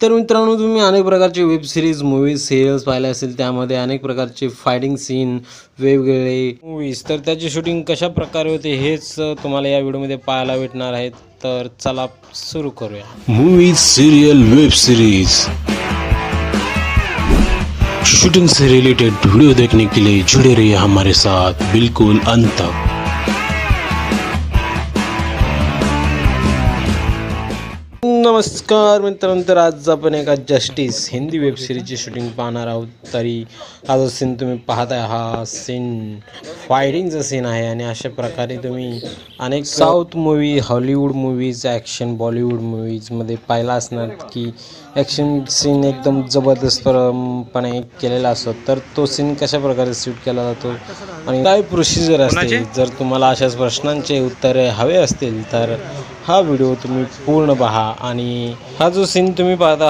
तर मित्रांनो, तुम्ही अनेक प्रकारचे वेब सिरीज, मूवीज, सिरियल्स पाहिले असेल. त्यामध्ये अनेक प्रकारचे फायटिंग सीन, वेगवेगळे मूवीज, तर त्याची शूटिंग कशा प्रकारे होते हेच तुम्हाला या व्हिडिओमध्ये पाहायला भेटणार आहेत. तर चला सुरू करूया. Movies, serial, web series, shooting से रिलेटेड वीडियो देखने के लिए जुड़े रहिए हमारे साथ बिल्कुल अंत तक. नमस्कार मित्रांनो, तर आज आपण एका जस्टिस हिंदी वेब सिरीजची शूटिंग पाहणार आहोत. तरी हा जो सीन तुम्ही पाहताय, हा सीन फायटिंगचा सीन आहे. आणि अशा प्रकारे तुम्ही अनेक south movie, Hollywood movies, action Bollywood मूवीजमध्ये पाहिला असणार की ॲक्शन सीन एकदम जबरदस्तपणे केलेला असतो. तर तो सीन कशा प्रकारे शूट केला जातो आणि काय प्रोसिजर असते, जर तुम्हाला अशाच प्रश्नांचे उत्तरे हवे असतील तर हा व्हिडिओ तुम्ही पूर्ण पहा. आणि हा जो सीन तुम्ही पाहता